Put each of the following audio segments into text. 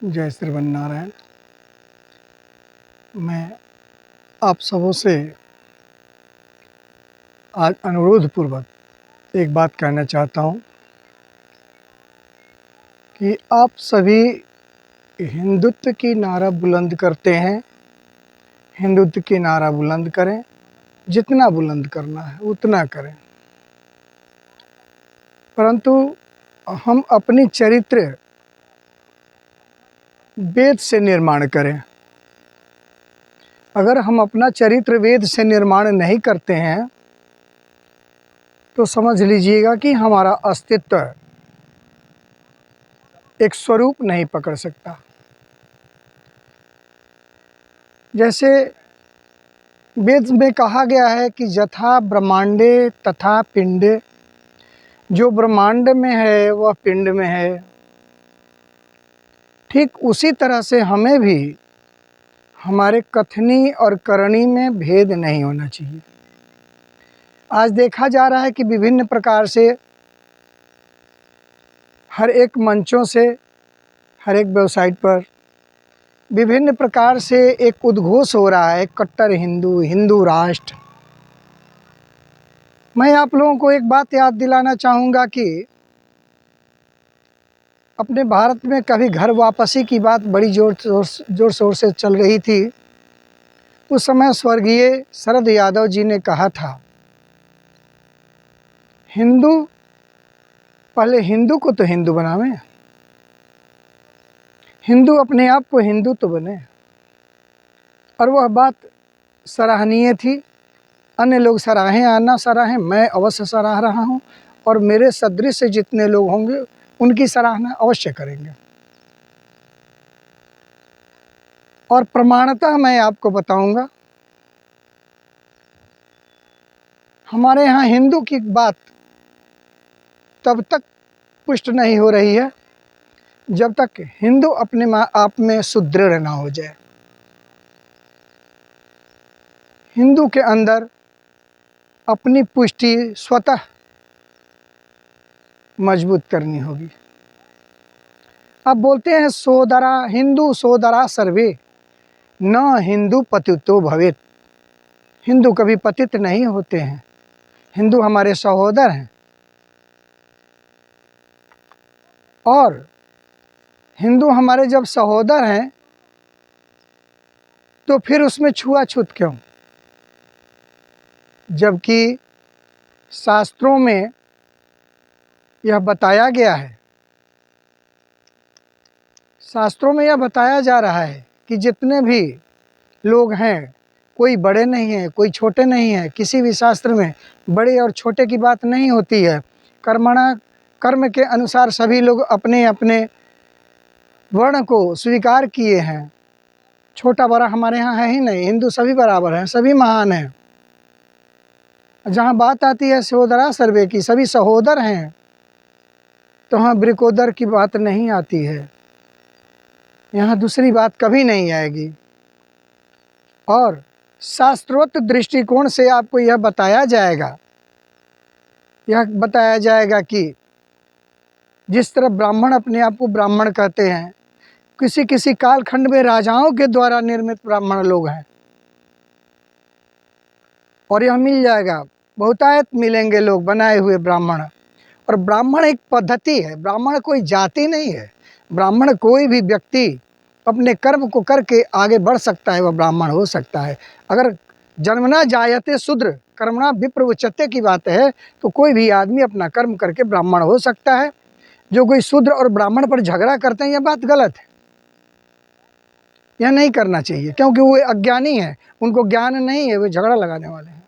जय श्रीमन नारायण। मैं आप सबों से आज अनुरोध पूर्वक एक बात कहना चाहता हूँ कि आप सभी हिंदुत्व की नारा बुलंद करते हैं। हिंदुत्व की नारा बुलंद करें, जितना बुलंद करना है उतना करें, परंतु हम अपनी चरित्र वेद से निर्माण करें। अगर हम अपना चरित्र वेद से निर्माण नहीं करते हैं तो समझ लीजिएगा कि हमारा अस्तित्व एक स्वरूप नहीं पकड़ सकता। जैसे वेद में कहा गया है कि यथा ब्रह्मांडे तथा पिंडे, जो ब्रह्मांड में है वह पिंड में है। ठीक उसी तरह से हमें भी हमारे कथनी और करनी में भेद नहीं होना चाहिए। आज देखा जा रहा है कि विभिन्न प्रकार से हर एक मंचों से, हर एक वेबसाइट पर विभिन्न प्रकार से एक उद्घोष हो रहा है, कट्टर हिंदू, हिंदू राष्ट्र। मैं आप लोगों को एक बात याद दिलाना चाहूँगा कि अपने भारत में कभी घर वापसी की बात बड़ी जोर शोर से चल रही थी। उस समय स्वर्गीय शरद यादव जी ने कहा था, हिंदू पहले हिंदू को तो हिंदू बनावे, हिंदू अपने आप को हिंदू तो बने। और वह बात सराहनीय थी। अन्य लोग सराहें या ना सराहें, मैं अवश्य सराह रहा हूँ और मेरे सदृश से जितने लोग होंगे उनकी सराहना अवश्य करेंगे। और प्रमाणतः मैं आपको बताऊंगा, हमारे यहाँ हिंदू की बात तब तक पुष्ट नहीं हो रही है जब तक हिंदू अपने आप में सुदृढ़ ना हो जाए। हिंदू के अंदर अपनी पुष्टि स्वतः मजबूत करनी होगी। अब बोलते हैं सोदरा हिंदू सोदरा सर्वे, न हिंदू पतितो भवेत। हिंदू कभी पतित नहीं होते हैं, हिंदू हमारे सहोदर हैं। और हिंदू हमारे जब सहोदर हैं तो फिर उसमें छुआछूत क्यों? जबकि शास्त्रों में यह बताया गया है, शास्त्रों में यह बताया जा रहा है कि जितने भी लोग हैं, कोई बड़े नहीं हैं, कोई छोटे नहीं हैं। किसी भी शास्त्र में बड़े और छोटे की बात नहीं होती है। कर्म के अनुसार सभी लोग अपने अपने वर्ण को स्वीकार किए हैं। छोटा बड़ा हमारे यहाँ है ही नहीं, हिंदू सभी बराबर हैं, सभी महान हैं। जहाँ बात आती है सहोदरा सर्वे की, सभी सहोदर हैं, तो वहाँ ब्रिकोदर की बात नहीं आती है। यहाँ दूसरी बात कभी नहीं आएगी। और शास्त्रोक्त दृष्टिकोण से आपको यह बताया जाएगा कि जिस तरह ब्राह्मण अपने आप को ब्राह्मण कहते हैं, किसी किसी कालखंड में राजाओं के द्वारा निर्मित ब्राह्मण लोग हैं। और यह मिल जाएगा, बहुतायत मिलेंगे लोग बनाए हुए ब्राह्मण। और ब्राह्मण एक पद्धति है, ब्राह्मण कोई जाति नहीं है। ब्राह्मण कोई भी व्यक्ति अपने कर्म को करके आगे बढ़ सकता है, वह ब्राह्मण हो सकता है। अगर जन्मना जायते शूद्र कर्मणा विप्र उच्यते की बात है तो कोई भी आदमी अपना कर्म करके ब्राह्मण हो सकता है। जो कोई शूद्र और ब्राह्मण पर झगड़ा करते हैं, यह बात गलत है, यह नहीं करना चाहिए, क्योंकि वो अज्ञानी है, उनको ज्ञान नहीं है, वे झगड़ा लगाने वाले हैं।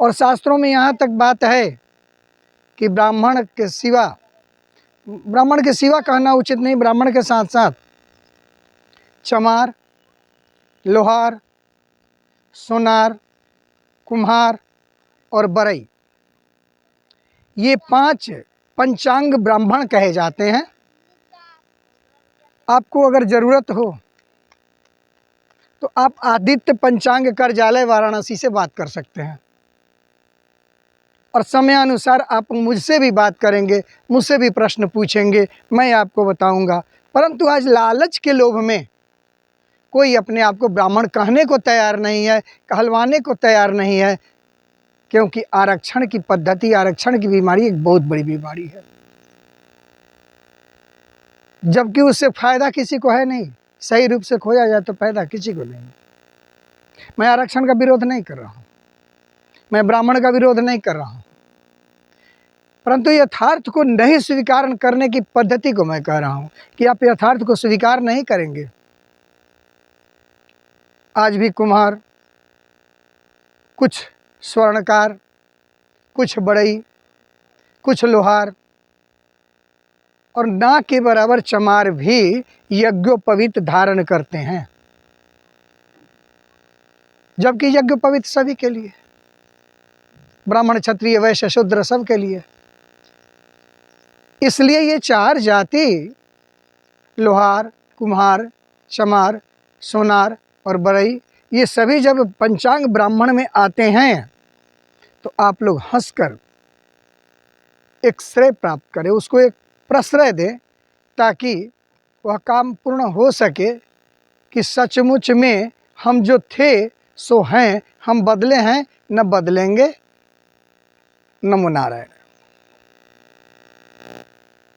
और शास्त्रों में यहाँ तक बात है कि ब्राह्मण के सिवा कहना उचित नहीं, ब्राह्मण के साथ साथ चमार, लोहार, सोनार, कुम्हार और बरई, ये 5 पंचांग ब्राह्मण कहे जाते हैं। आपको अगर ज़रूरत हो तो आप आदित्य पंचांग कार्यालय वाराणसी से बात कर सकते हैं। और समयानुसार आप मुझसे भी बात करेंगे, मुझसे भी प्रश्न पूछेंगे, मैं आपको बताऊंगा परंतु आज लालच के लोभ में कोई अपने आप को ब्राह्मण कहने को तैयार नहीं है, कहलवाने को तैयार नहीं है, क्योंकि आरक्षण की पद्धति, आरक्षण की बीमारी एक बहुत बड़ी बीमारी है, जबकि उससे फायदा किसी को है नहीं। सही रूप से खोजा जाए तो फायदा किसी को नहीं। मैं आरक्षण का विरोध नहीं कर रहा हूँ, मैं ब्राह्मण का विरोध नहीं कर रहा हूँ, परंतु यथार्थ को नहीं स्वीकार करने की पद्धति को मैं कह रहा हूँ कि आप यथार्थ को स्वीकार नहीं करेंगे। आज भी कुम्हार, कुछ स्वर्णकार, कुछ बढ़ई, कुछ लोहार और ना के बराबर चमार भी यज्ञोपवीत धारण करते हैं, जबकि यज्ञोपवीत सभी के लिए, ब्राह्मण, क्षत्रिय, वैश्य, शूद्र सब के लिए। इसलिए ये चार जाति, लोहार, कुम्हार, चमार, सोनार और बढ़ई, ये सभी जब पंचांग ब्राह्मण में आते हैं तो आप लोग हंसकर एक श्रेय प्राप्त करें, उसको एक प्रश्रय दें, ताकि वह काम पूर्ण हो सके कि सचमुच में हम जो थे सो हैं, हम बदले हैं, न बदलेंगे। नमो नारायण।